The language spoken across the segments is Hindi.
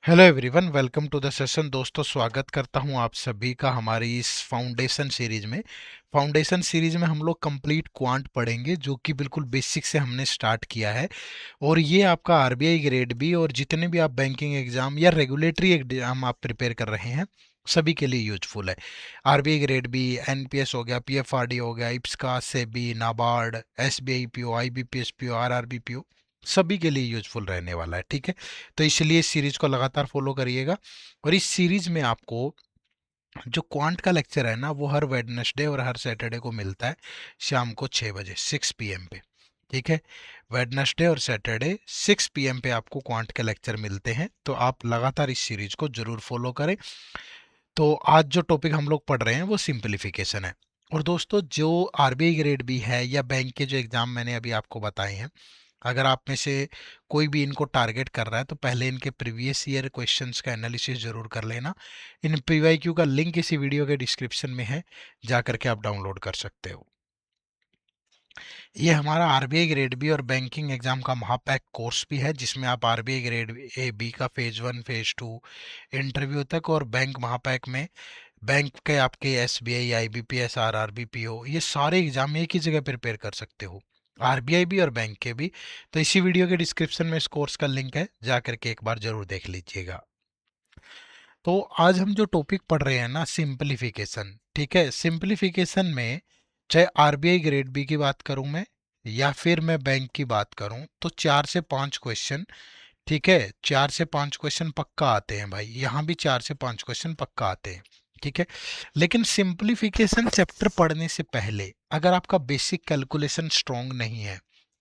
Hello everyone, welcome to the session. दोस्तों, स्वागत करता हूं आप सभी का हमारी इस फाउंडेशन सीरीज में। फाउंडेशन सीरीज में हम लोग कंप्लीट क्वांट पढ़ेंगे, जो कि बिल्कुल बेसिक से हमने स्टार्ट किया है। और ये आपका आरबीआई ग्रेड बी और जितने भी आप बैंकिंग एग्जाम या रेगुलेटरी एग्जाम आप प्रिपेयर कर रहे हैं, सभी के लिए यूजफुल है। आरबीआई ग्रेड बी, एनपीएस हो गया, पीएफआरडी हो गया, इप्सका, SEBI, NABARD, SBI PO, IBPS PO, RRB PO, सभी के लिए यूजफुल रहने वाला है। ठीक है, तो इसलिए इस सीरीज को लगातार फॉलो करिएगा। और इस सीरीज में आपको जो क्वांट का लेक्चर है ना, वो हर वेडनेसडे और हर सैटरडे को मिलता है शाम को 6 बजे, 6 PM पे। ठीक है, वेडनेसडे और सैटरडे 6 PM पे आपको क्वांट के लेक्चर मिलते हैं, तो आप लगातार इस सीरीज को जरूर फॉलो करें। तो आज जो टॉपिक हम लोग पढ़ रहे हैं वो सिंपलीफिकेशन है। और दोस्तों, जो आरबीआई ग्रेड बी है या बैंक के जो एग्जाम मैंने अभी आपको बताए हैं, अगर आप में से कोई भी इनको टारगेट कर रहा है तो पहले इनके प्रीवियस ईयर क्वेश्चंस का एनालिसिस जरूर कर लेना। इन पीवाईक्यू का लिंक इसी वीडियो के डिस्क्रिप्शन में है, जा करके आप डाउनलोड कर सकते हो। ये हमारा आरबीआई ग्रेड बी और बैंकिंग एग्जाम का महापैक कोर्स भी है, जिसमें आप आरबीआई ग्रेड ए बी का फेज 1 फेज 2 इंटरव्यू तक, और बैंक महापैक में बैंक के आपके एसबीआई, आईबीपीएस, आरआरबीपीओ, ये सारे एग्जाम एक ही जगह प्रिपेयर कर सकते हो, आरबीआई भी और बैंक के भी। तो इसी वीडियो के डिस्क्रिप्शन में इस कोर्स का लिंक है, जा करके एक बार जरूर देख लीजिएगा। तो आज हम जो टॉपिक पढ़ रहे हैं ना, सिंपलीफिकेशन। ठीक है, सिंपलीफिकेशन में चाहे आरबीआई ग्रेड बी की बात करूं मैं, या फिर मैं बैंक की बात करूं, तो 4 से 5 क्वेश्चन, ठीक है, 4 से 5 क्वेश्चन पक्का आते हैं भाई। यहाँ भी 4 से 5 क्वेश्चन पक्का आते हैं। ठीक है, लेकिन सिंपलीफिकेशन चैप्टर पढ़ने से पहले अगर आपका बेसिक कैलकुलेशन स्ट्रांग नहीं है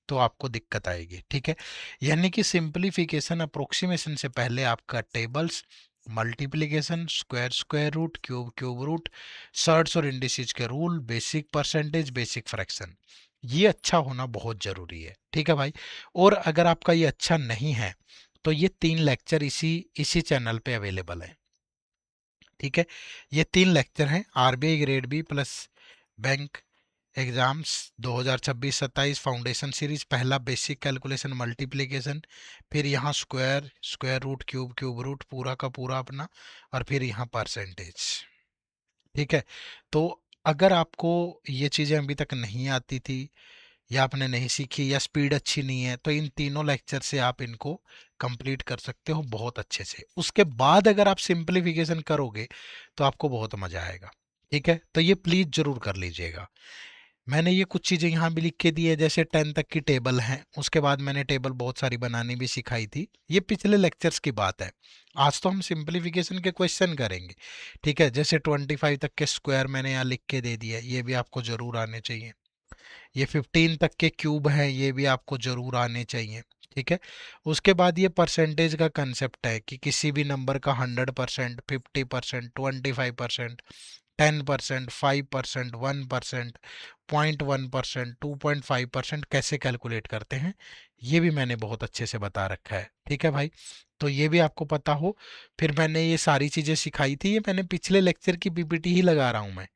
तो आपको दिक्कत आएगी। ठीक है, यानी कि सिंपलीफिकेशन अप्रोक्सीमेशन से पहले आपका tables, multiplication, square square root, cube cube root, surds और इंडिसेज के rule, basic percentage, basic fraction, ये अच्छा होना बहुत जरूरी है। ठीक है भाई, और अगर आपका ये अच्छा नहीं है तो ये 3 लेक्चर इसी इसी चैनल पे अवेलेबल है। ठीक है, ये 3 लेक्चर हैं, RBI grade B plus bank exams 2026-27 foundation series. पहला बेसिक कैलकुलेशन, मल्टीप्लिकेशन, फिर यहाँ square square root, cube cube root, पूरा का पूरा अपना, और फिर यहाँ परसेंटेज। ठीक है, तो अगर आपको ये चीज़ें अभी तक नहीं आती थी, या आपने नहीं सीखी, या स्पीड अच्छी नहीं है, तो इन तीनों लेक्चर से आप इनको कंप्लीट कर सकते हो बहुत अच्छे से। उसके बाद अगर आप सिंपलीफिकेशन करोगे तो आपको बहुत मजा आएगा। ठीक है, तो ये प्लीज जरूर कर लीजिएगा। मैंने ये कुछ चीज़ें यहाँ भी लिख के दी है, जैसे 10 तक की टेबल है, उसके बाद मैंने टेबल बहुत सारी बनानी भी सिखाई थी, ये पिछले लेक्चर्स की बात है। आज तो हम सिंपलीफिकेशन के क्वेश्चन करेंगे। ठीक है, जैसे 25 तक के स्क्वायर मैंने यहाँ लिख के दे दिया, ये भी आपको जरूर आने चाहिए। ये 15 तक के क्यूब हैं, ये भी आपको जरूर आने चाहिए। ठीक है, उसके बाद ये परसेंटेज का कंसेप्ट है कि किसी भी नंबर का 100%, 50%, 25%, 10%, 5%, 1%, 0.1%, 2.5% कैसे कैलकुलेट करते हैं, ये भी मैंने बहुत अच्छे से बता रखा है। ठीक है भाई, तो ये भी आपको पता हो। फिर मैंने ये सारी चीज़ें सिखाई थी, ये मैंने पिछले लेक्चर की पीपीटी ही लगा रहा हूँ मैं।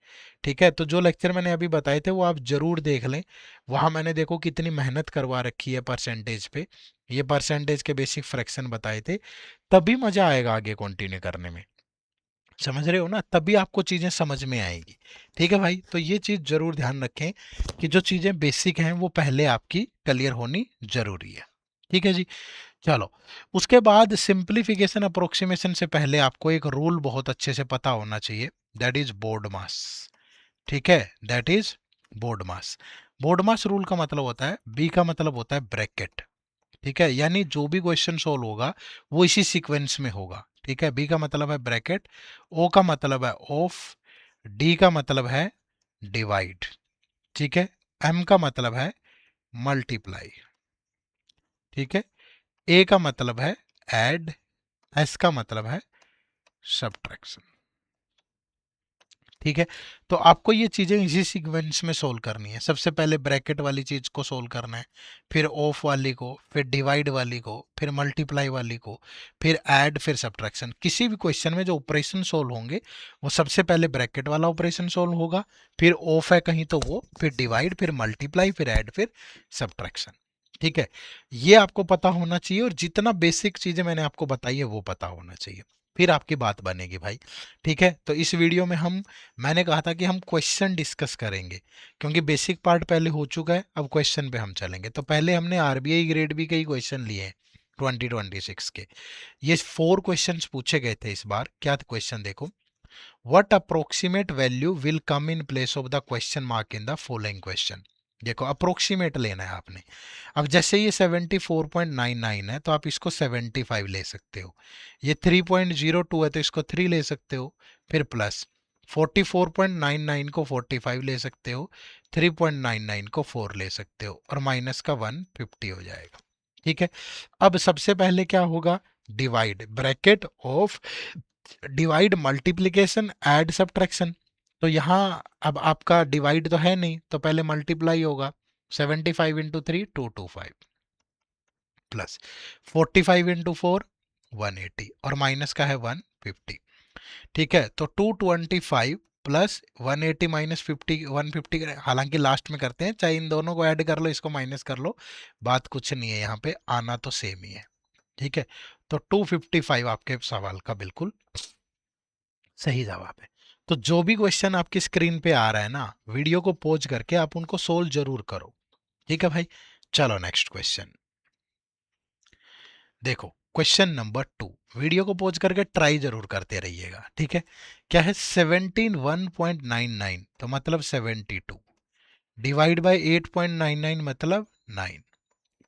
ठीक है, तो जो लेक्चर मैंने अभी बताए थे वो आप जरूर देख लें। वहाँ मैंने देखो कितनी मेहनत करवा रखी है परसेंटेज पे, ये परसेंटेज के बेसिक फ्रैक्शन बताए थे। तभी मज़ा आएगा आगे कंटिन्यू करने में, समझ रहे हो ना, तभी आपको चीज़ें समझ में आएगी। ठीक है भाई, तो ये चीज़ जरूर ध्यान रखें कि जो चीज़ें बेसिक हैं वो पहले आपकी क्लियर होनी जरूरी है। ठीक है जी, चलो। उसके बाद सिंपलीफिकेशन अप्रोक्सीमेशन से पहले आपको एक रूल बहुत अच्छे से पता होना चाहिए, दैट इज बोर्ड मास। ठीक है, that is board mass. Board mass rule का मतलब होता है, बी का मतलब होता है ब्रैकेट। ठीक है, यानी जो भी क्वेश्चन सोल्व होगा वो इसी सीक्वेंस में होगा। ठीक है, बी का मतलब है ब्रैकेट, ओ का मतलब है ऑफ, डी का मतलब है डिवाइड, ठीक है, एम का मतलब है मल्टीप्लाई, ठीक है, ए का मतलब है ऐड, एस का मतलब है सब्ट्रैक्शन। ठीक है, तो आपको ये चीजें इसी सीक्वेंस में सोल्व करनी है। सबसे पहले ब्रैकेट वाली चीज को सोल्व करना है, फिर ऑफ वाली को, फिर डिवाइड वाली को, फिर मल्टीप्लाई वाली को, फिर ऐड, फिर सब्ट्रैक्शन। किसी भी क्वेश्चन में जो ऑपरेशन सोल्व होंगे वो सबसे पहले ब्रैकेट वाला ऑपरेशन सोल्व होगा, फिर ऑफ है कहीं तो वो, फिर डिवाइड, फिर मल्टीप्लाई, फिर ऐड, फिर सब्ट्रैक्शन। ठीक है, ये आपको पता होना चाहिए और जितना बेसिक चीजें मैंने आपको बताई है वो पता होना चाहिए, फिर आपकी बात बनेगी भाई। ठीक है, तो इस वीडियो में मैंने कहा था कि हम क्वेश्चन डिस्कस करेंगे, क्योंकि बेसिक पार्ट पहले हो चुका है, अब क्वेश्चन पे हम चलेंगे। तो पहले हमने आरबीआई ग्रेड बी के ही क्वेश्चन लिए हैं 2026 के। ये 4 क्वेश्चंस पूछे गए थे इस बार। क्या क्वेश्चन देखो, what approximate value will come in place of the question mark in the following question. देखो अप्रोक्सीमेट लेना है आपने। अब जैसे ये 74.99 है तो आप इसको 75 ले सकते हो। ये 3.02 है तो इसको 3 ले सकते हो। फिर प्लस 44.99 को 45 ले सकते हो, 3.99 को 4 ले सकते हो, और माइनस का 150 हो जाएगा। ठीक है, अब सबसे पहले क्या होगा, divide bracket of divide multiplication add subtraction. तो यहाँ अब आपका डिवाइड तो है नहीं, तो पहले मल्टीप्लाई होगा। 75 इंटू 3 225 प्लस 45 इंटू 4 180 और माइनस का है 150। ठीक है, तो 225 प्लस 180 माइनस 50 150, हालांकि लास्ट में करते हैं, चाहे इन दोनों को ऐड कर लो इसको माइनस कर लो, बात कुछ नहीं है, यहाँ पे आना तो सेम ही है। ठीक है, तो 255 आपके सवाल का बिल्कुल सही जवाब है। तो जो भी क्वेश्चन आपकी स्क्रीन पे आ रहा है ना, वीडियो को पॉज करके आप उनको सोल्व जरूर करो। ठीक है भाई, चलो नेक्स्ट क्वेश्चन देखो। क्वेश्चन नंबर 2, वीडियो को पॉज करके ट्राई जरूर करते रहिएगा। ठीक है, क्या है, 17 1.99 तो मतलब 72 डिवाइड बाय 8.99 मतलब 9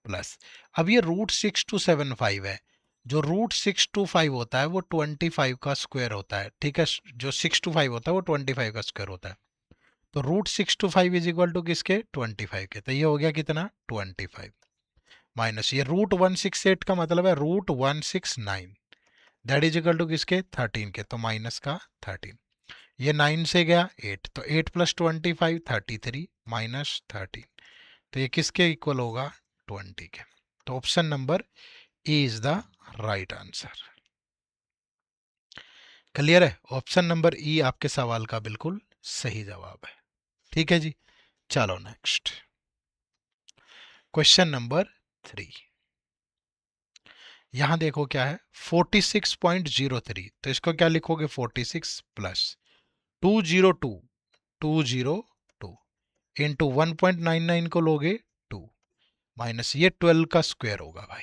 प्लस, अब ये √6 to 7 5 है। जो √6 to 5 होता है वो 25 का स्क्वायर होता है। ठीक है, जो 6 to 5 होता है वो 25 का स्क्वायर होता है। तो √6 to 5 इज इक्वल टू किसके, 25 के। तो ये हो गया कितना, 25 माइनस ये √168 का मतलब है √169, दैट इज इक्वल टू किसके, 13 के। तो माइनस का 13, ये 9 से गया 8, तो 8 प्लस 25 33 माइनस 13, तो ये किसके इक्वल होगा, 20 के। तो option number E is the right answer. Clear है, ऑप्शन नंबर ई आपके सवाल का बिल्कुल सही जवाब है। ठीक है जी, चलो नेक्स्ट क्वेश्चन नंबर 3। यहां देखो क्या है, 46.03, तो इसको क्या लिखोगे, 46 प्लस 202 202 इंटू 1.99 को लोगे 2 माइनस ये 12 का स्क्वायर होगा भाई।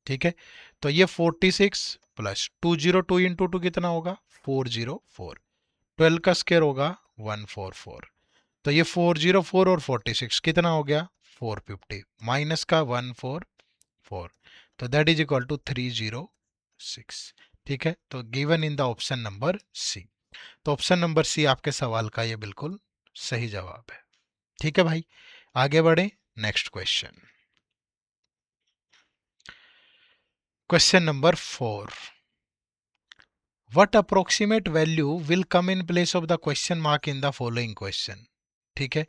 ठीक है, तो ये 46 प्लस 202 इंटू 2 कितना होगा, 404, 12 का स्क्वायर होगा 144, तो ये 404 और 46 कितना हो गया, 450 माइनस का 144, तो दैट इज इक्वल टू 306। ठीक है, तो given in the option number C. तो ऑप्शन नंबर सी आपके सवाल का ये बिल्कुल सही जवाब है। ठीक है भाई, आगे बढ़े, next question. Question number 4, what approximate value will come in place of the question mark in the following question. ठीक है,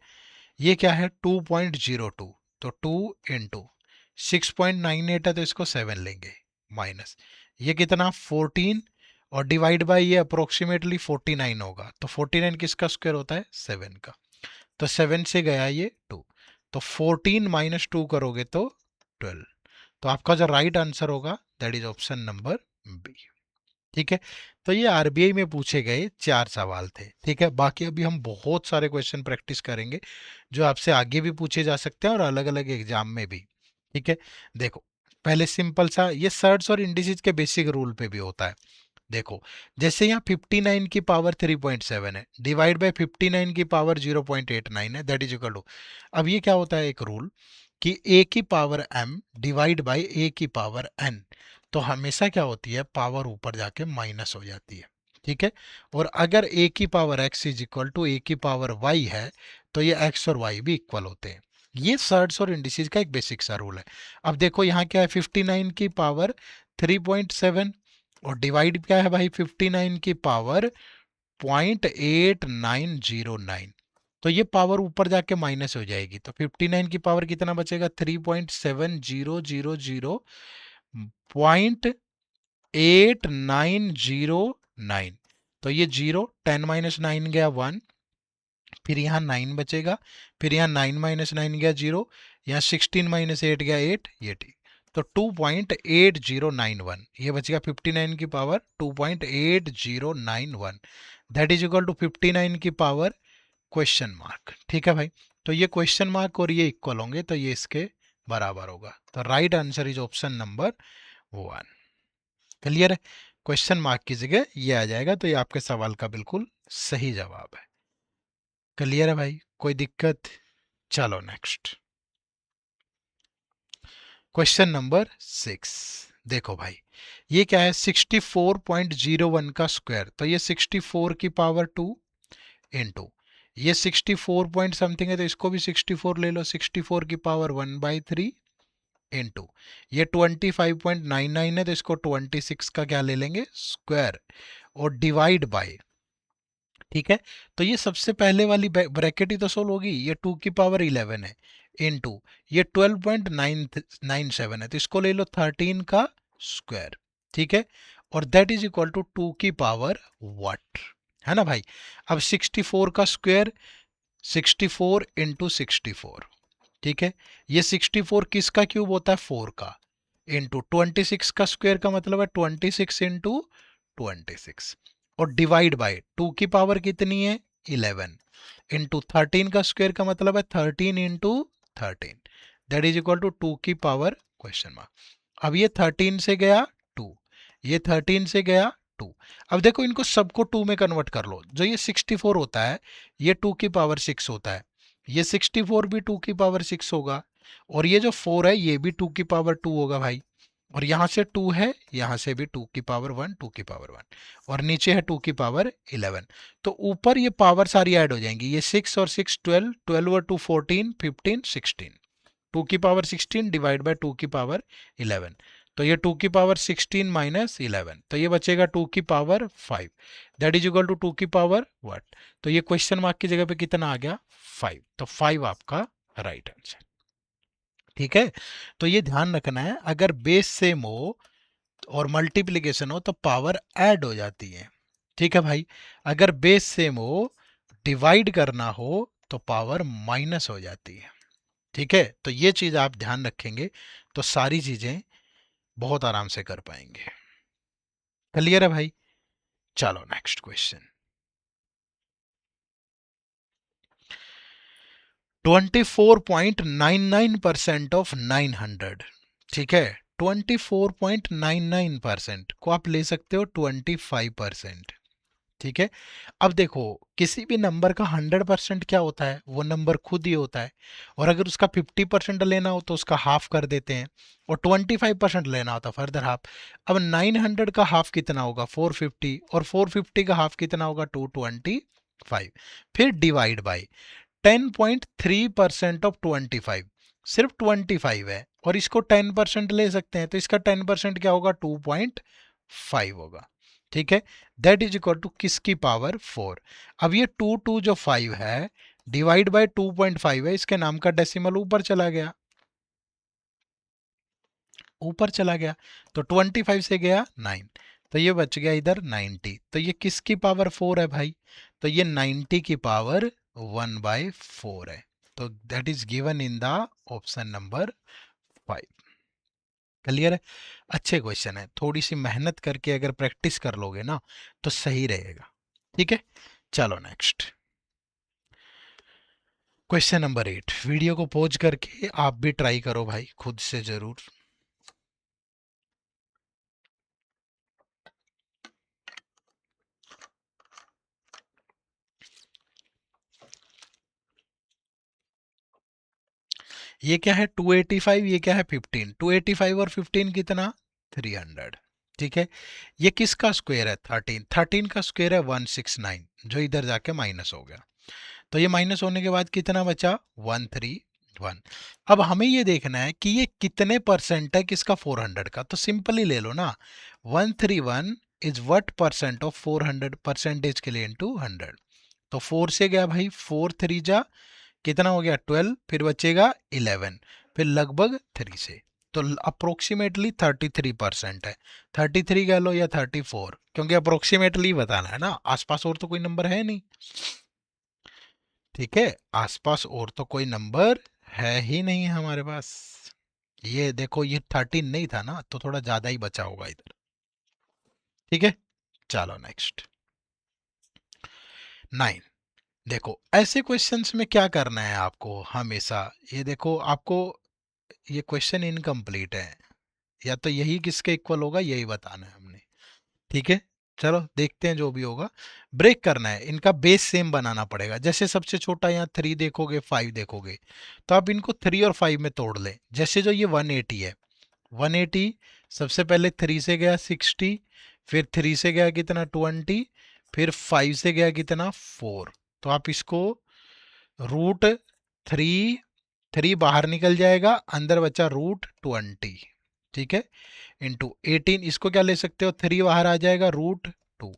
ये क्या है, 2.02, तो 2 इंटू 6.98 है तो इसको 7 लेंगे, माइनस ये कितना 14, और डिवाइड बाय ये अप्रोक्सीमेटली 49 होगा, तो 49 किसका स्क्वायर होता है, 7 का। तो 7 से गया ये 2, तो 14 माइनस 2 करोगे तो 12। तो आपका जो राइट आंसर होगा that is option number B. ठीक है, तो ये आरबीआई में पूछे गए 4 सवाल थे। ठीक है, बाकी अभी हम बहुत सारे क्वेश्चन प्रैक्टिस करेंगे जो आपसे आगे भी पूछे जा सकते हैं और अलग अलग एग्जाम में भी। ठीक है, देखो पहले सिंपल सा ये सर्ट्स और इंडिसेस के बेसिक रूल पे भी होता है। देखो जैसे यहाँ 59 की पावर 3.7 है डिवाइड बाय 59 की पावर 0.89 है, दैट इज इक्वल टू, अब ये क्या होता है एक रूल कि a की power m divide by a की पावर n, तो हमेशा क्या होती है, पावर ऊपर जाके माइनस हो जाती है। ठीक है, और अगर a की power x is equal to a की पावर y है तो ये x और y भी इक्वल होते हैं। ये सर्ट्स और इंडिसेस का एक बेसिक सा रूल है। अब देखो यहाँ क्या है, 59 की पावर 3.7 और डिवाइड क्या है भाई, 59 की पावर 0.8909, तो ये पावर ऊपर जाके माइनस हो जाएगी, तो 59 की पावर कितना बचेगा, 3.7000 0.8909, तो ये 0 10 माइनस 9 गया 1, फिर यहाँ 9 बचेगा, फिर यहाँ 9 माइनस 9 गया 0, यहाँ 16 माइनस 8 गया 8, ये ठीक। तो 2.8091, ये बच गया 59 की power 2.8091, that is equal to 59 की पावर क्वेश्चन मार्क। ठीक है भाई, तो ये क्वेश्चन मार्क और ये इक्वल होंगे तो ये इसके बराबर होगा। तो right answer is option number 1। Clear है, क्वेश्चन मार्क की जगह ये आ जाएगा, तो ये आपके सवाल का बिल्कुल सही जवाब है। क्लियर है भाई, कोई दिक्कत? चलो नेक्स्ट क्वेश्चन नंबर 6। देखो भाई, ये क्या है, 64.01 का स्क्वायर, तो ये 64 की पावर 2 इंटू ये 64 पॉइंट समथिंग है, तो इसको भी 64 ले लो, 64 की पावर 1/3 इंटू ये 25.99 है, तो इसको 26 का क्या ले लेंगे, स्क्वायर, और डिवाइड बाय। ठीक है, तो ये सबसे पहले वाली ब्रैकेट ही तो सोल्व होगी, ये 2 की पावर 11 है इंटू ये 12.997 है, तो इसको ले लो 13 का स्क्वायर। ठीक है, और दैट इज इक्वल टू 2 की पावर व्हाट, है ना भाई। अब 64 का स्क्वायर 64 इंटू 64, ठीक है, ये 64 किसका क्यूब होता है, 4 का, इंटू 26 का स्क्वायर का मतलब है 26 इंटू 26, और डिवाइड बाय 2 की पावर कितनी है 11, इंटू 13 का स्क्वायर का मतलब है 13 into 13, that is equal to 2 की पावर क्वेश्चन मार्क। अब ये 13 से गया 2, ये 13 से गया 2। अब देखो इनको सबको 2 में कन्वर्ट कर लो, जो ये 64 होता है ये 2 की पावर 6 होता है, ये 64 भी 2 की पावर 6 होगा, और ये जो 4 है ये भी 2 की पावर 2 होगा भाई, और यहां से 2 है, यहां से भी 2 की पावर 1, 2 की पावर 1, और नीचे है 2 की पावर 11, तो ऊपर ये पावर सारी ऐड हो जाएंगी, ये 6 और 6 12, 12 और 2 14, 15 16, 2 की पावर 16 डिवाइड बाय 2 की पावर 11, तो ये 2 की पावर 16 माइनस 11, तो ये बचेगा 2 की power 5, that is equal to 2 की पावर व्हाट, तो ये क्वेश्चन मार्क की जगह पे कितना आ गया 5, तो 5 आपका राइट आंसर। ठीक है, तो ये ध्यान रखना है, अगर बेस सेम हो और मल्टीप्लिकेशन हो तो पावर ऐड हो जाती है। ठीक है भाई, अगर बेस सेम हो डिवाइड करना हो तो पावर माइनस हो जाती है। ठीक है, तो ये चीज आप ध्यान रखेंगे तो सारी चीजें बहुत आराम से कर पाएंगे। क्लियर है भाई, चलो नेक्स्ट क्वेश्चन। 24.99% ऑफ 900, ठीक है, 24.99% को आप ले सकते हो 25%। ठीक है, अब देखो किसी भी नंबर का 100% क्या होता है, वो नंबर खुद ही होता है, और अगर उसका 50% लेना हो तो उसका हाफ कर देते हैं, और 25% लेना होता फर्दर हाफ। अब 900 का हाफ कितना होगा 450, और 450 का हाफ कितना होगा 225, फिर डिवाइड बाय 10.3% ऑफ 25, सिर्फ 25 है और इसको 10% ले सकते हैं, तो इसका 10% क्या होगा 2.5 होगा। ठीक है, दैट इज इक्वल टू किसकी पावर 4। अब ये 2 जो 5 है डिवाइड बाय 2.5 है, इसके नाम का डेसिमल ऊपर चला गया, ऊपर चला गया, तो 25 से गया 9, तो ये बच गया इधर 90, तो ये किसकी पावर 4 है भाई, तो ये 90 की पावर 1/4 है, तो that is given in the option number 5। Clear है, अच्छे क्वेश्चन है, थोड़ी सी मेहनत करके अगर प्रैक्टिस कर लोगे ना तो सही रहेगा। ठीक है, चलो नेक्स्ट क्वेश्चन नंबर 8। वीडियो को पॉज करके आप भी ट्राई करो भाई खुद से जरूर। ये क्या है 285, ये क्या है 15, 285 और 15 कितना 300। ठीक है, ये किसका स्क्वायर है 13, 13 का स्क्वायर है 169, जो इधर जाके माइनस हो गया, तो ये माइनस होने के बाद कितना बचा 131। अब हमें ये देखना है कि ये कितने परसेंट है किसका 400 का, तो सिंपली ले लो ना, 131 is what percent of 400, percentage के लिए इनटू 100, तो 4 से गया भाई 4 3 जा कितना हो गया 12, फिर बचेगा 11, फिर लगभग 3 से, तो अप्रोक्सीमेटली 33% है, 33 कह लो या 34, क्योंकि अप्रोक्सीमेटली बताना है ना, आसपास और तो कोई नंबर है नहीं। ठीक है, आसपास और तो कोई नंबर है ही नहीं हमारे पास। ये देखो, ये 13 नहीं था ना, तो थोड़ा ज्यादा ही बचा होगा इधर। ठीक है, चलो नेक्स्ट। 9। देखो ऐसे क्वेश्चंस में क्या करना है आपको हमेशा, ये देखो आपको, ये क्वेश्चन इनकम्प्लीट है, या तो यही किसके इक्वल होगा यही बताना है हमने। ठीक है, चलो देखते हैं जो भी होगा। ब्रेक करना है, इनका बेस सेम बनाना पड़ेगा। जैसे सबसे छोटा यहाँ 3 देखोगे, 5 देखोगे, तो आप इनको 3 और 5 में तोड़ लें। जैसे जो ये 180 है, 180 सबसे पहले 3 से गया 60, फिर 3 से गया कितना 20, फिर 5 से गया कितना 4। तो आप इसको रूट 3, 3 बाहर निकल जाएगा, अंदर बचा रूट 20। ठीक है, इंटू 18, इसको क्या ले सकते हो, 3 बाहर आ जाएगा रूट 2,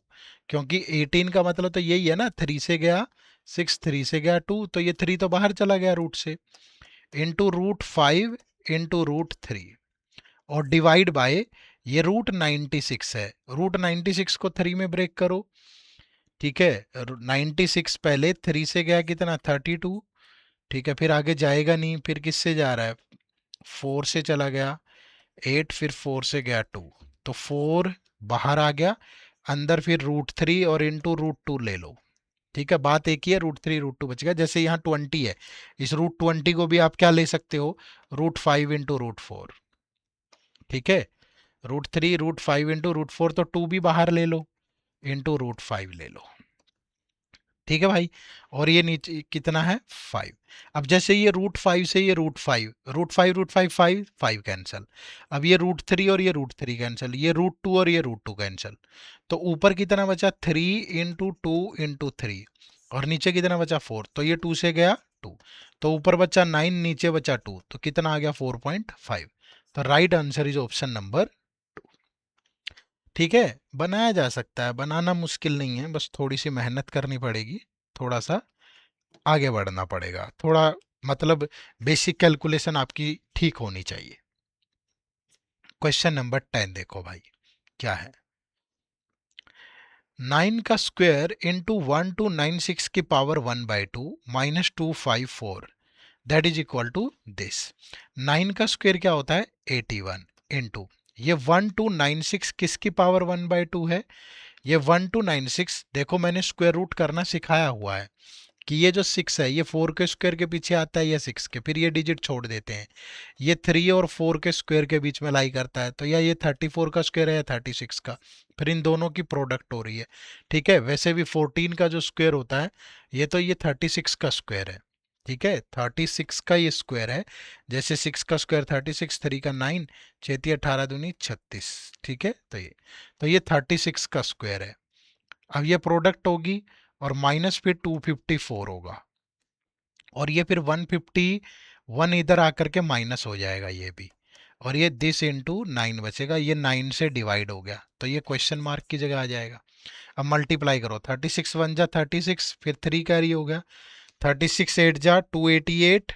क्योंकि 18 का मतलब तो यही है ना, 3 से गया 6, 3 से गया 2, तो ये 3 तो बाहर चला गया रूट से, इंटू रूट 5 इंटू रूट 3, और डिवाइड बाय, ये रूट 96 है, रूट 96 को 3 में ब्रेक करो। ठीक है, 96 पहले 3 से गया कितना 32। ठीक है, फिर आगे जाएगा नहीं, फिर किससे जा रहा है, 4 से चला गया 8, फिर 4 से गया 2, तो 4 बाहर आ गया, अंदर फिर रूट 3 और इंटू रूट 2 ले लो। ठीक है, बात एक ही है, रूट 3 रूट 2 बचेगा। जैसे यहाँ 20 है, इस रूट 20 को भी आप क्या ले सकते हो, रूट 5 इंटू रूट 4। ठीक है, रूट 3 रूट 5 इंटू रूट 4, तो 2 भी बाहर ले लो, इंटू रूट 5 ले लो। ठीक है भाई, और ये नीचे कितना है 5। अब जैसे ये रूट 5 से ये रूट 5, रूट 5 रूट 5 5 5 कैंसिल, अब ये रूट 3 और ये रूट 3 कैंसिल, ये रूट 2 और ये रूट 2 कैंसिल, तो ऊपर कितना बचा 3 इंटू 2 इंटू 3, और नीचे कितना बचा 4, तो ये 2 से गया 2, तो ऊपर बचा 9, नीचे बचा 2, तो कितना आ गया 4.5। तो right answer is option number 2। ठीक है, बनाया जा सकता है, बनाना मुश्किल नहीं है, बस थोड़ी सी मेहनत करनी पड़ेगी, थोड़ा सा आगे बढ़ना पड़ेगा, थोड़ा मतलब बेसिक कैलकुलेशन आपकी ठीक होनी चाहिए। क्वेश्चन नंबर 10 देखो भाई, क्या है, 9 का स्क्वायर इंटू 1296 की power 1/2 -254, that is equal to this. 9 का स्क्वायर क्या होता है 81, इंटू ये 1296 किसकी पावर 1/2 है, ये 1296, देखो मैंने स्क्वायर रूट करना सिखाया हुआ है कि ये जो 6 है ये 4 के स्क्वायर के पीछे आता है या 6 के, फिर ये डिजिट छोड़ देते हैं, ये 3 और 4 के स्क्वायर के बीच में लाई करता है, तो या ये 34 का स्क्वायर है या 36 का, फिर इन दोनों की प्रोडक्ट हो रही है। ठीक है, वैसे भी 14 का जो स्क्वायर होता है, ये 36 का स्क्वायर है। ठीक है, 36 का ये स्क्वायर है, जैसे 6 का स्क्वायर 36, 3 का 9, 6 18 दूनी 36। ठीक है, तो ये 36 का स्क्वायर है। अब ये प्रोडक्ट होगी, और माइनस फिर 254 होगा, और ये फिर 151 इधर आकर के माइनस हो जाएगा ये भी, और ये दिस इंटू 9 बचेगा, ये 9 से डिवाइड हो गया, तो ये क्वेश्चन मार्क की जगह आ जाएगा। अब मल्टीप्लाई करो, 36 1 जा 36, फिर 3 कैरी हो गया, 36 8 जा 288,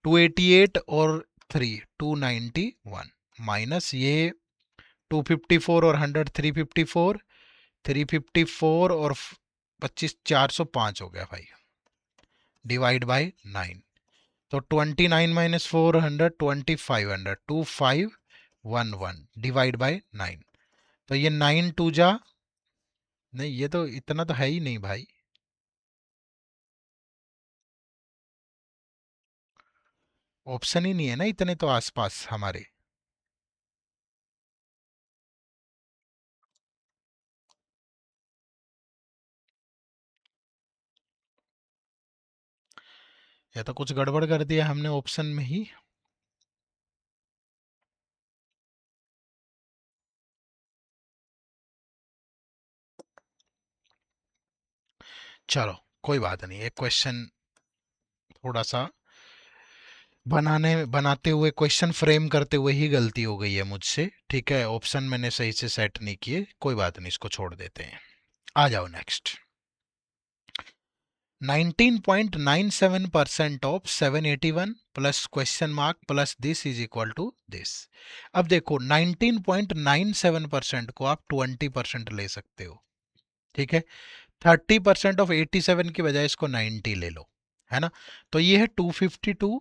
288 और 3 291, माइनस ये 254 और 100 354, 354 और 25 405 हो गया भाई, डिवाइड बाय 9, तो 29 - 400 2500 2511 डिवाइड बाय 9, तो ये 9 2 जा, नहीं ये तो इतना तो है ही नहीं भाई, ऑप्शन ही नहीं है ना इतने तो आसपास हमारे। या तो कुछ गड़बड़ कर दिया हमने ऑप्शन में ही। चलो कोई बात नहीं, एक क्वेश्चन थोड़ा सा बनाते हुए, क्वेश्चन फ्रेम करते हुए ही गलती हो गई है मुझसे। ठीक है, ऑप्शन मैंने सही से सेट नहीं किए, कोई बात नहीं, इसको छोड़ देते हैं। आ जाओ next. 19.97% of 781 plus question mark plus this is equal to this. अब देखो 19.97% को आप 20% ले सकते हो। ठीक है, 30% ऑफ 87 की बजाय इसको 90 ले लो, है ना, तो ये है 252,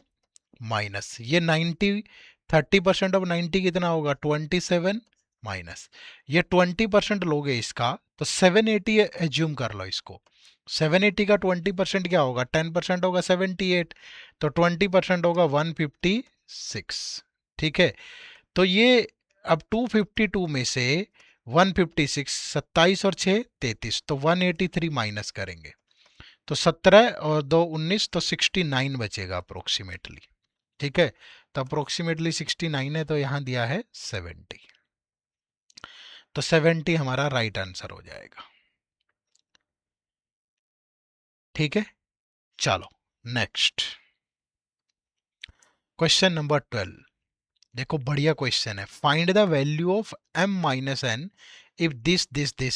माइनस ये 90, 30% ऑफ 90 कितना होगा 27 माइनस ये 20% लोगे इसका तो 780 एज्यूम कर लो इसको। 780 का 20% क्या होगा 10% होगा 78, तो 20% होगा 156। ठीक है, तो ये अब 252 में से 156, 27 और 6 33, तो 183 माइनस करेंगे तो 17 और 2 19, तो 69 बचेगा अप्रोक्सीमेटली। ठीक है, तो अप्रोक्सीमेटली 69 है तो यहाँ दिया है 70, तो 70 हमारा राइट आंसर हो जाएगा। ठीक है, चलो नेक्स्ट क्वेश्चन नंबर 12। देखो बढ़िया क्वेश्चन है, find the value of m minus n if this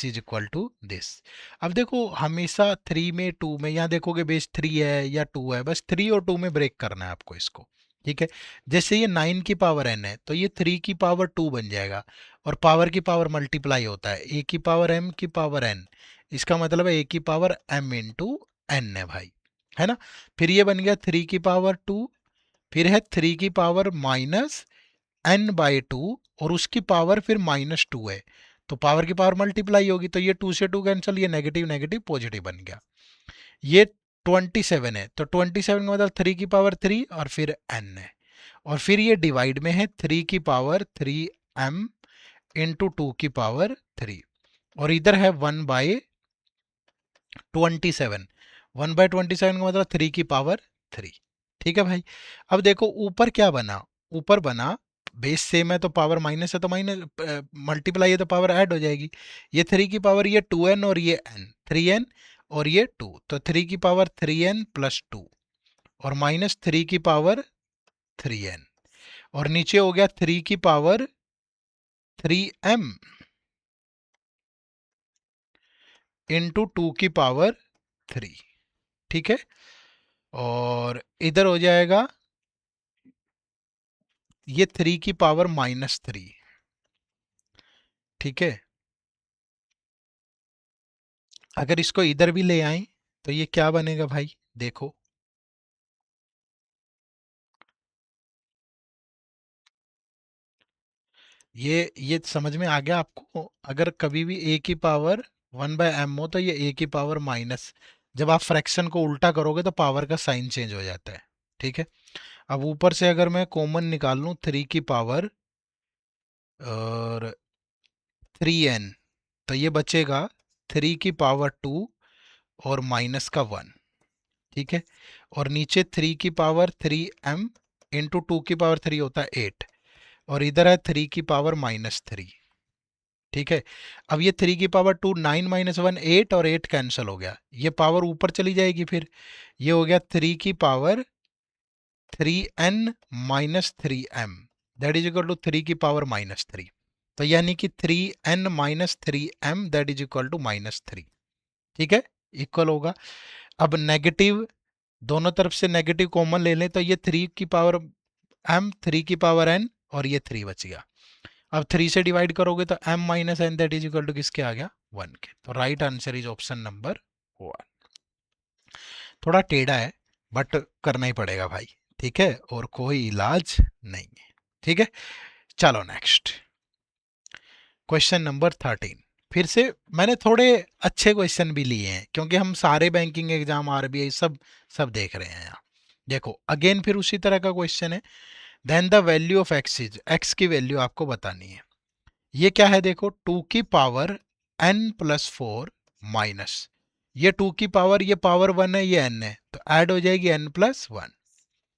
is equal to this. अब देखो हमेशा 3 में 2 में यहाँ देखोगे बेस 3 है या 2 है, बस 3 और 2 में ब्रेक करना है आपको इसको। ठीक है, जैसे ये 9 की पावर n है तो ये 3 की पावर 2 बन जाएगा, और पावर की पावर मल्टीप्लाई होता है, a की पावर m की पावर n, इसका मतलब है a की पावर m इंटू n है भाई, है ना। फिर ये बन गया 3 की पावर 2, फिर है 3 की पावर माइनस n बाई 2, और उसकी पावर फिर -2 है, तो पावर की पावर मल्टीप्लाई होगी, तो ये 2 से 2 कैंसिल, ये नेगेटिव नेगेटिव पॉजिटिव बन गया। ये 27 है तो 27 का मतलब 3 की पावर 3 और फिर n है, और फिर ये डिवाइड में है 3 की पावर 3m इंटू 2 की पावर 3, और इधर है 1/27, 1/27 का मतलब 3 की पावर 3। ठीक है भाई, अब देखो ऊपर क्या बना, ऊपर बना बेस सेम है तो पावर माइनस है तो माइनस, मल्टीप्लाई है तो पावर ऐड हो जाएगी। ये 3 की पावर ये 2n और ये n 3n और ये 2, तो 3 की पावर 3n प्लस 2 और माइनस 3 की पावर 3n, और नीचे हो गया 3 की पावर 3m इंटू 2 की पावर 3। ठीक है, और इधर हो जाएगा ये 3 की पावर -3। ठीक है, अगर इसको इधर भी ले आए तो ये क्या बनेगा भाई, देखो ये समझ में आ गया आपको। अगर कभी भी a की पावर 1/m हो तो ये a की पावर माइनस, जब आप फ्रैक्शन को उल्टा करोगे तो पावर का साइन चेंज हो जाता है। ठीक है, अब ऊपर से अगर मैं कॉमन निकाल लूँ 3 की पावर और 3n, तो ये बचेगा 3 की पावर 2 और माइनस का 1। ठीक है, और नीचे 3 की पावर 3m इंटू 2 की पावर 3 होता है 8, और इधर है 3 की पावर -3। ठीक है, अब ये 3 की पावर 2 9 माइनस 1 8, और 8 कैंसिल हो गया, ये पावर ऊपर चली जाएगी, फिर ये हो गया 3 की power 3n minus 3m, that is equal to 3 की पावर -3, तो यानी कि 3n minus 3m that is equal to -3। ठीक है, इक्वल होगा। अब नेगेटिव दोनों तरफ से नेगेटिव कॉमन ले लें तो ये 3 की पावर m 3 की पावर n और ये 3 बच गया। अब 3 से डिवाइड करोगे तो m minus n that is equal to किसके आ गया 1 के, तो right answer is option number 1। थोड़ा टेढ़ा है बट करना ही पड़ेगा भाई। ठीक है, और कोई इलाज नहीं है। ठीक है, चलो नेक्स्ट क्वेश्चन नंबर 13। फिर से मैंने थोड़े अच्छे क्वेश्चन भी लिए हैं क्योंकि हम सारे बैंकिंग एग्जाम आरबीआई सब सब देख रहे हैं यहाँ। देखो अगेन फिर उसी तरह का क्वेश्चन है, then the value of x is, x की वैल्यू आपको बतानी है। ये क्या है देखो 2 की पावर n प्लस 4 माइनस ये 2 की पावर, ये पावर 1 है ये n है तो ऐड हो जाएगी n प्लस 1,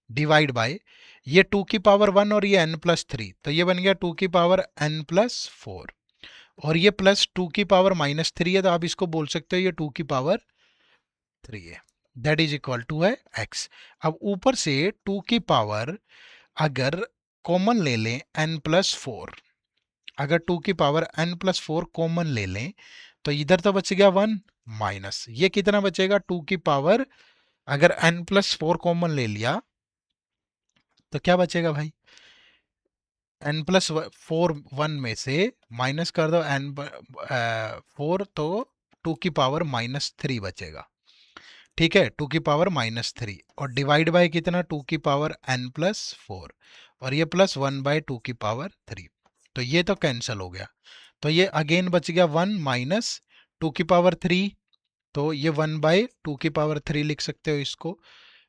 डिवाइड बाय ये 2 की पावर 1 और ये n प्लस 3, तो ये बन गया 2 की पावर n प्लस 4, और ये प्लस 2 की पावर -3 है तो आप इसको बोल सकते हो ये 2 की पावर 3 है, दैट इज इक्वल टू है x। अब ऊपर से 2 की पावर अगर कॉमन ले लें n प्लस 4, अगर 2 की पावर n प्लस 4 कॉमन ले लें तो इधर तो बच गया 1 माइनस ये कितना बचेगा 2 की पावर, अगर n प्लस 4 कॉमन ले लिया तो क्या बचेगा भाई, n प्लस 4 1 में से माइनस कर दो n 4, तो 2 की पावर -3 बचेगा। ठीक है, 2⁻³ और डिवाइड बाय कितना, 2⁻n+4 और ये +1/2⁻3। तो ये तो कैंसिल हो गया, तो ये अगेन बच गया 1 माइनस 2⁻3, तो ये 1/2⁻3 लिख सकते हो इसको,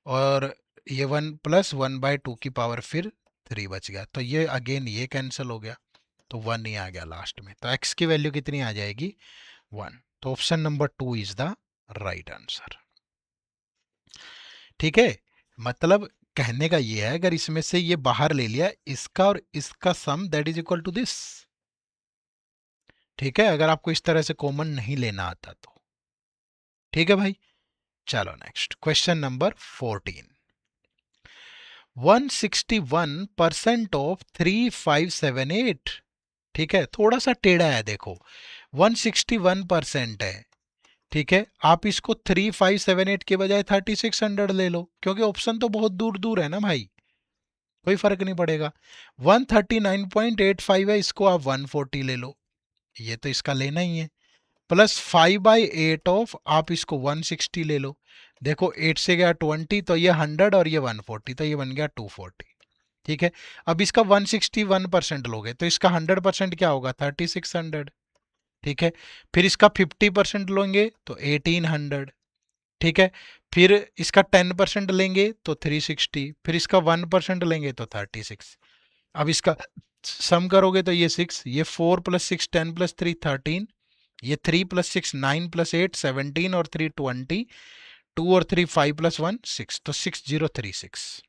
और ये 1 + 1/2⁻3 बच गया, तो ये अगेन ये कैंसिल हो गया, तो 1 ही आ गया लास्ट में। तो x की वैल्यू कितनी आ जाएगी, 1। तो option number 2 is the right answer. ठीक है, मतलब कहने का ये है, अगर इसमें से ये बाहर ले लिया, इसका और इसका sum that is equal to this. ठीक है, अगर आपको इस तरह से कॉमन नहीं लेना आता तो। ठीक है भाई, चलो नेक्स्ट क्वेश्चन नंबर 14। 161% ऑफ 3578। ठीक है, थोड़ा सा टेढ़ा है देखो, 161% है। ठीक है, आप इसको 3578 के बजाय 3600 ले लो, क्योंकि ऑप्शन तो बहुत दूर दूर है ना भाई, कोई फर्क नहीं पड़ेगा। 139.85 है, इसको आप 140 ले लो, ये तो इसका लेना ही है। +5/8 ऑफ, आप इसको 160 ले लो, देखो 8 से गया 20, तो ये 100 और ये 140, तो ये बन गया 240। ठीक है, अब इसका 161% लोगे तो इसका 100% क्या होगा, 3600। ठीक है, फिर इसका 50% लेंगे तो 1800। ठीक है, फिर इसका 10% लेंगे तो 360, फिर इसका 1% लेंगे तो 36। अब इसका सम करोगे तो ये 6, ये 4 + 6 10 + 3 13, ये 3 + 6 9 + 8 17 और 3 20, 2 और 3 5 + 1 6, तो 6036।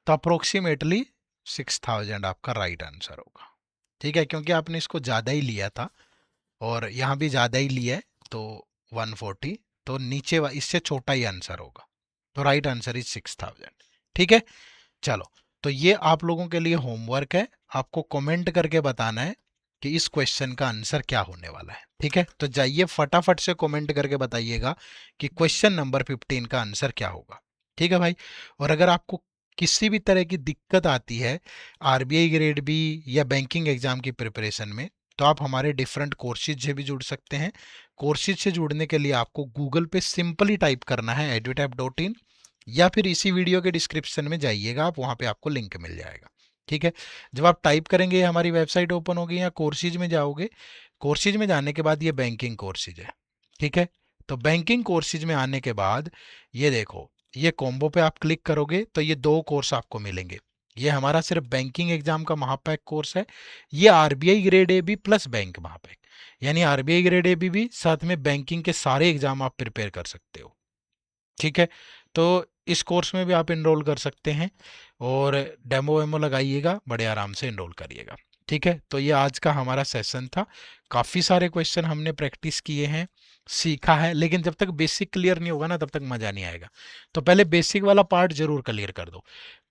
तो अप्रोक्सीमेटली 6000 आपका राइट आंसर होगा। ठीक है, क्योंकि आपने इसको ज़्यादा ही लिया था और यहाँ भी ज़्यादा ही लिया है, तो 140, तो नीचे इससे छोटा ही आंसर होगा, तो राइट आंसर इज 6000। ठीक है, चलो, तो ये आप लोगों के लिए होमवर्क है, आपको कमेंट करके बताना है कि इस क्वेश्चन का आंसर क्या होने वाला है। ठीक है, तो जाइए फटाफट से कमेंट करके बताइएगा कि क्वेश्चन नंबर 15 का आंसर क्या होगा। ठीक है भाई, और अगर आपको किसी भी तरह की दिक्कत आती है आरबीआई ग्रेड बी या बैंकिंग एग्जाम की प्रिपरेशन में, तो आप हमारे डिफरेंट कोर्सेज से भी जुड़ सकते हैं। कोर्सेज से जुड़ने के लिए आपको गूगल पे सिंपली टाइप करना है edutap.in, या फिर इसी वीडियो के डिस्क्रिप्शन में जाइएगा आप, वहाँ पे आपको लिंक मिल जाएगा। ठीक है, जब आप टाइप करेंगे हमारी वेबसाइट ओपन होगी, या कोर्सेज में जाओगे, कोर्सेज में जाने के बाद ये बैंकिंग कोर्सेज है। ठीक है, तो बैंकिंग कोर्सेज में आने के बाद ये देखो, ये कॉम्बो पे आप क्लिक करोगे तो ये 2 कोर्स आपको मिलेंगे। ये हमारा सिर्फ बैंकिंग एग्जाम का महापैक कोर्स है, ये RBI grade A B plus bank महापैक, यानी आरबीआई ग्रेड ए बी भी साथ में बैंकिंग के सारे एग्जाम आप प्रिपेयर कर सकते हो। ठीक है, तो इस कोर्स में भी आप इनरोल कर सकते हैं, और डेमो वेमो लगाइएगा, बड़े आराम से इनरोल करिएगा। ठीक है, तो ये आज का हमारा सेशन था, काफ़ी सारे क्वेश्चन हमने प्रैक्टिस किए हैं, सीखा है, लेकिन जब तक बेसिक क्लियर नहीं होगा ना तब तक मज़ा नहीं आएगा। तो पहले बेसिक वाला पार्ट जरूर क्लियर कर दो।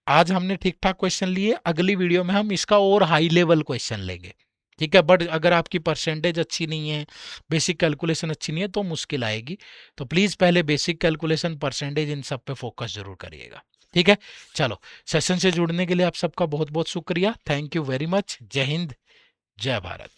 आज हमने ठीक ठाक क्वेश्चन लिए, अगली वीडियो में हम इसका और हाई लेवल क्वेश्चन लेंगे। ठीक है, बट अगर आपकी परसेंटेज अच्छी नहीं है, बेसिक कैलकुलेशन अच्छी नहीं है, तो मुश्किल आएगी। तो प्लीज़ पहले बेसिक कैलकुलेशन, परसेंटेज, इन सब पे फोकस जरूर करिएगा। ठीक है, चलो, सेशन से जुड़ने के लिए आप सबका बहुत बहुत शुक्रिया, थैंक यू वेरी मच। जय हिंद, जय भारत।